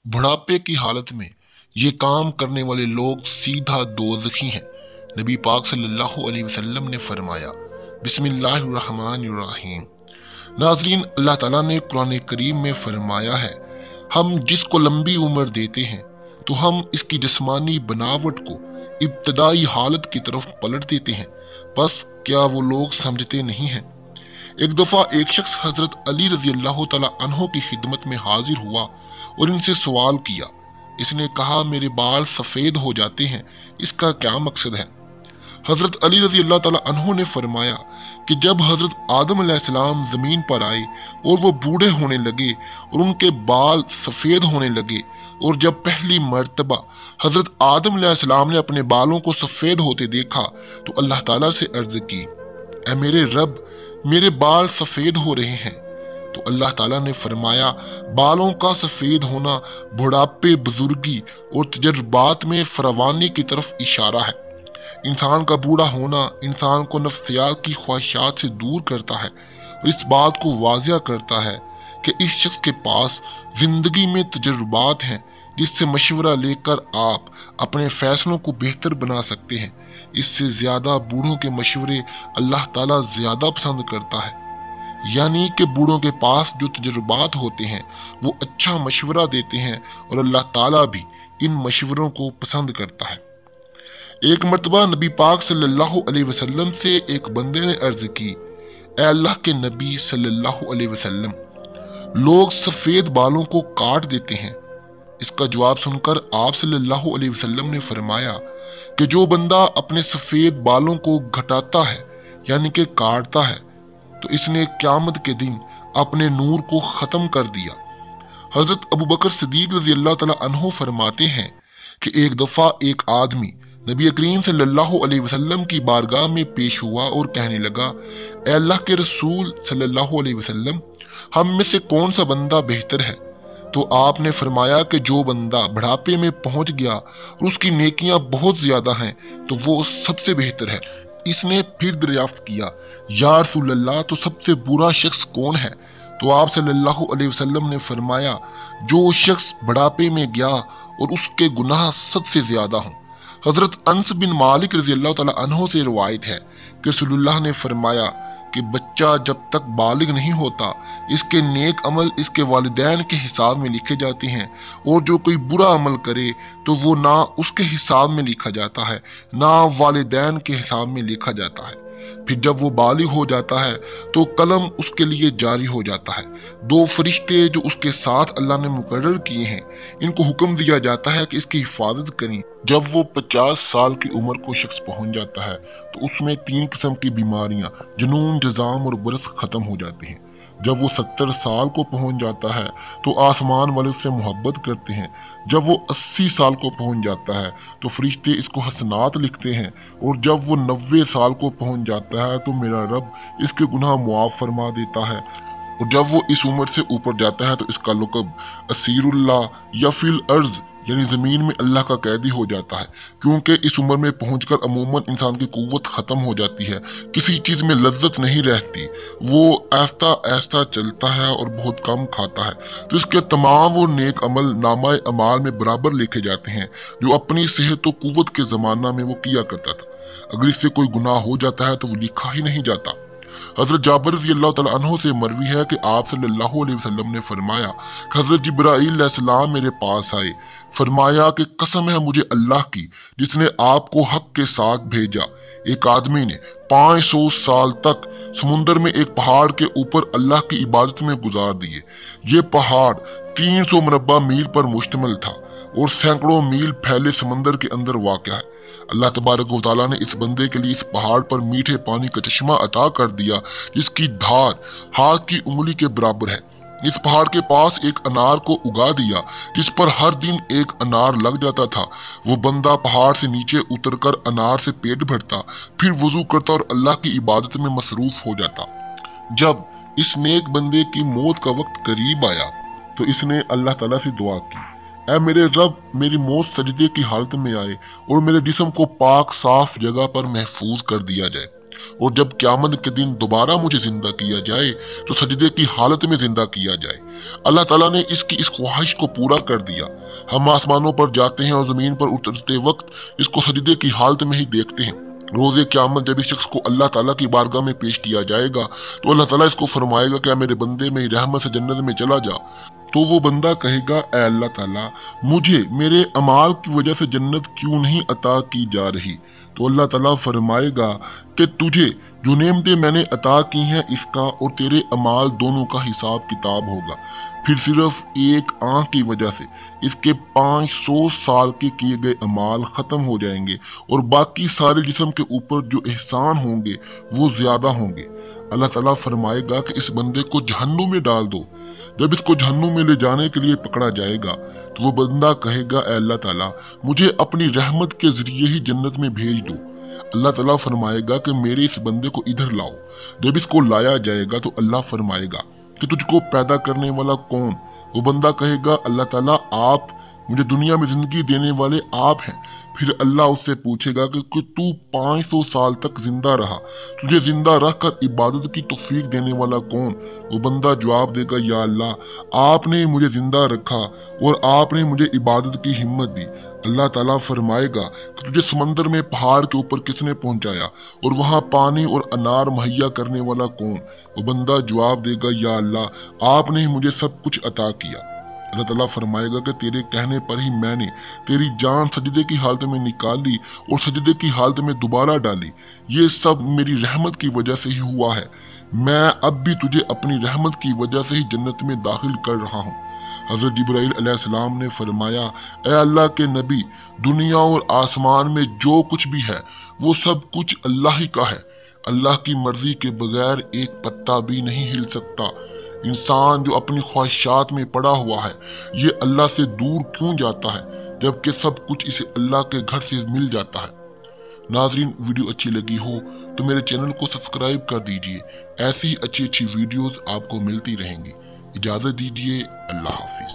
बुढ़ापे की हालत में ये काम करने वाले लोग सीधा दोज़खी हैं। नबी पाक सल्लल्लाहु अलैहि वसल्लम ने फरमाया, बिस्मिल्लाहिर्रहमानिर्रहीम। नाज़रीन, अल्लाह ताला ने कुरान करीम में फरमाया है, हम जिसको लंबी उम्र देते हैं तो हम इसकी जिस्मानी बनावट को इब्तदाई हालत की तरफ पलट देते हैं। बस क्या वो लोग समझते नहीं हैं? एक दफ़ा एक शख्स हजरत अली रजी अल्लाह तआला अन्हो की खिदमत में हाजिर हुआ और इनसे सवाल किया। इसने कहा, मेरे बाल सफ़ेद हो जाते हैं, इसका क्या मकसद है? हजरत अली रजी अल्लाह तआला अन्हो ने फरमाया कि जब हजरत आदम अलैहिस्सलाम ज़मीन पर आए और वो बूढ़े होने लगे और उनके बाल सफ़ेद होने लगे, और जब पहली मर्तबा हजरत आदम अलैहिस्सलाम ने अपने बालों को सफ़ेद होते देखा तो अल्लाह ताला से अर्ज की, ऐ मेरे रब, मेरे बाल सफ़ेद हो रहे हैं। तो अल्लाह ताला ने फरमाया, बालों का सफ़ेद होना बुढ़ापे, बुजुर्गी और तजर्बात में फरावानी की तरफ इशारा है। इंसान का बूढ़ा होना इंसान को नफ्सियात की ख्वाहिशात से दूर करता है और इस बात को वाज़िया करता है कि इस शख्स के पास जिंदगी में तजर्बात हैं जिससे मशवरा लेकर आप अपने फैसलों को बेहतर बना सकते हैं। इससे ज्यादा बूढ़ों के मशवरे अल्लाह ताला ज्यादा पसंद करता है। यानी कि बूढ़ों के पास जो तजर्बात होते हैं वो अच्छा मशवरा देते हैं और अल्लाह ताला भी इन मशवरों को पसंद करता है। एक मर्तबा नबी पाक सल्लल्लाहु अलैहि वसल्लम से एक बंदे ने अर्ज की, ए अल्लाह के नबी सल्लल्लाहु अलैहि वसल्लम, लोग सफेद बालों को काट देते हैं। इसका जवाब सुनकर आप सल्लल्लाहु अलैहि वसल्लम ने फरमाया कि जो बंदा अपने सफेद बालों को घटाता है यानी कि काटता है तो इसने क़यामत के दिन अपने नूर को खत्म कर दिया। हजरत अबू बकर सिद्दीक रज़ी अल्लाह तआला अन्हु फरमाते हैं कि एक दफा एक आदमी नबी करीम सल्लल्लाहु अलैहि वसल्लम की बारगाह में पेश हुआ और कहने लगा, ए अल्लाह के रसूल सल्लल्लाहु अलैहि वसल्लम, हम में से कौन सा बंदा बेहतर है? तो आपने फरमाया कि जो बंदा बुढ़ापे में पहुंच गया और उसकी नेकियां बहुत ज्यादा हैं तो वो सबसे बेहतर है। इसने फिर दरियाफ्त किया, या रसूल अल्लाह, तो सबसे बुरा शख्स कौन है? तो आप सल्लल्लाहु अलैहि वसल्लम ने फरमाया, जो शख्स बुढ़ापे में गया और उसके गुनाह सबसे ज्यादा हों। हजरत अनस बिन मालिक रजी अल्लाह तआला अन्हो से रिवायत है कि रसूलुल्लाह ने फरमाया कि बच्चा जब तक बालिग नहीं होता इसके नेक अमल इसके वालिदैन के हिसाब में लिखे जाते हैं, और जो कोई बुरा अमल करे तो वो ना उसके हिसाब में लिखा जाता है ना वालिदैन के हिसाब में लिखा जाता है। फिर जब वो बालिग हो जाता है तो कलम उसके लिए जारी हो जाता है। दो फरिश्ते जो उसके साथ अल्लाह ने मुकर्रर किए हैं, इनको हुक्म दिया जाता है कि इसकी हिफाजत करें। जब वो 50 साल की उम्र को शख्स पहुंच जाता है तो उसमें 3 किस्म की बीमारियां जुनून, जजाम और बरस खत्म हो जाती हैं। जब वो 70 साल को पहुंच जाता है तो आसमान वाले उससे मोहब्बत करते हैं। जब वो 80 साल को पहुंच जाता है तो फरिश्ते इसको हसनात लिखते हैं, और जब वो 90 साल को पहुंच जाता है तो मेरा रब इसके गुनाह मुआफ फरमा देता है, और जब वो इस उम्र से ऊपर जाता है तो इसका लक़ब असीरुल्लाह या फिल अर्ज यानी ज़मीन में अल्लाह का कैदी हो जाता है। क्योंकि इस उम्र में पहुंचकर अमूमन इंसान की कुव्वत ख़त्म हो जाती है, किसी चीज़ में लज्जत नहीं रहती, वो ऐसा ऐसा चलता है और बहुत कम खाता है। तो इसके तमाम वो नेक अमल नामा अमाल में बराबर लिखे जाते हैं जो अपनी सेहत और कुव्वत के ज़माना में वो किया करता था। अगर इससे कोई गुनाह हो जाता है तो वो लिखा ही नहीं जाता। हजरत जाबिर रज़ी अल्लाह तआला अन्हु से मरवी है कि आप सल्लल्लाहु अलैहि वसल्लम ने फरमाया कि हजरत जिब्राईल अलैहिस्सलाम मेरे पास आए, फरमाया कि कसम है मुझे अल्लाह की जिसने आपको हक के साथ भेजा, एक आदमी ने 500 साल तक समुंदर में एक पहाड़ के ऊपर अल्लाह की इबादत में गुजार दिए। ये पहाड़ 300 मुरब्बा मील पर मुश्तमिल था और सैकड़ों मील फैले समंदर के अंदर वाक़या है। अल्लाह तबारक व तआला ने इस बंदे के लिए इस पहाड़ पर मीठे पानी का चश्मा अता कर दिया जिसकी धार हाथ की उंगली के बराबर है। इस पहाड़ के पास एक अनार को उगा दिया जिस पर हर दिन एक अनार लग जाता था। वो बंदा पहाड़ से नीचे उतरकर अनार से पेट भरता, फिर वजू करता और अल्लाह की इबादत में मसरूफ हो जाता। जब इस नेक बंदे की मौत का वक्त करीब आया तो इसने अल्लाह ताला से दुआ की, ऐ मेरे रब, मेरी मौत सजदे की हालत में आए और मेरे जिस्म को पाक साफ जगह पर महफूज कर दिया जाए। और जब क़यामत के दिन दोबारा मुझे जिंदा किया जाए तो सजदे की हालत में जिंदा किया जाए। अल्लाह ताला ने इसकी इस ख्वाहिश को पूरा कर दिया। हम आसमानों पर जाते हैं और जमीन पर उतरते वक्त इसको सजदे की हालत में ही देखते हैं। रोज़े क़यामत जब इस शख्स को अल्लाह ताला की बारगाह में पेश किया जाएगा तो अल्लाह ताला इसको फरमाएगा, क्या मेरे बंदे मेरी रहमत से जन्नत में चला जा। तो वो बंदा कहेगा, ऐ अल्लाह ताला, मुझे मेरे अमाल की वजह से जन्नत क्यों नहीं अता की जा रही। तो अल्लाह ताला फरमाएगा कि तुझे जो नेमतें मैंने अता की हैं इसका और तेरे अमाल दोनों का हिसाब किताब होगा। फिर सिर्फ एक आंख की वजह से इसके 500 साल के किए गए अमाल खत्म हो जाएंगे और बाकी सारे जिस्म के ऊपर जो एहसान होंगे वो ज्यादा होंगे। अल्लाह ताला फरमाएगा कि इस बंदे को जहन्नुम में डाल दो। जब इसको जहन्नुम में ले जाने के लिए पकड़ा जाएगा तो वो बंदा कहेगा, ऐ अल्लाह ताला, मुझे अपनी रहमत के जरिए ही जन्नत में भेज दो। अल्लाह ताला फरमाएगा कि मेरे इस बंदे को इधर लाओ। जब इसको लाया जाएगा तो अल्लाह फरमाएगा कि तुझको पैदा करने वाला कौन। वो बंदा कहेगा, अल्लाह ताला आप, मुझे दुनिया में जिंदगी देने वाले आप हैं। फिर अल्लाह उससे पूछेगा कि तू 500 साल तक जिंदा रहा, तुझे जिंदा रख कर इबादत की तौफीक देने वाला कौन। वो बंदा जवाब देगा, या अल्लाह, आपने मुझे जिंदा रखा और आपने मुझे इबादत की हिम्मत दी। अल्लाह ताला फरमाएगा कि तुझे समंदर में पहाड़ के ऊपर किसने पहुंचाया और वहां पानी और अनार मुहैया करने वाला कौन। वो बंदा जवाब देगा, या अल्लाह, आपने मुझे सब कुछ अता किया। अल्लाह ताला फरमाएगा कि तेरे कहने पर ही मैंने तेरी जान सजदे की हालत में निकाली और सजदे की हालत में दोबारा डाली। ये सब मेरी रहमत की वजह से ही हुआ है। मैं अब भी तुझे अपनी रहमत की वजह से ही जन्नत में दाखिल कर रहा हूँ। हज़रत जिब्राइल अलैहिस्सलाम ने फरमाया, ए अल्लाह के नबी, दुनिया और आसमान में जो कुछ भी है वो सब कुछ अल्लाह ही का है। अल्लाह की मर्जी के बगैर एक पत्ता भी नहीं हिल सकता। इंसान जो अपनी ख्वाहिशात में पड़ा हुआ है ये अल्लाह से दूर क्यों जाता है जबकि सब कुछ इसे अल्लाह के घर से मिल जाता है। नाजरीन, वीडियो अच्छी लगी हो तो मेरे चैनल को सब्सक्राइब कर दीजिए। ऐसी ही अच्छी वीडियोस आपको मिलती रहेंगी। इजाज़त दीजिए। अल्लाह हाफिज।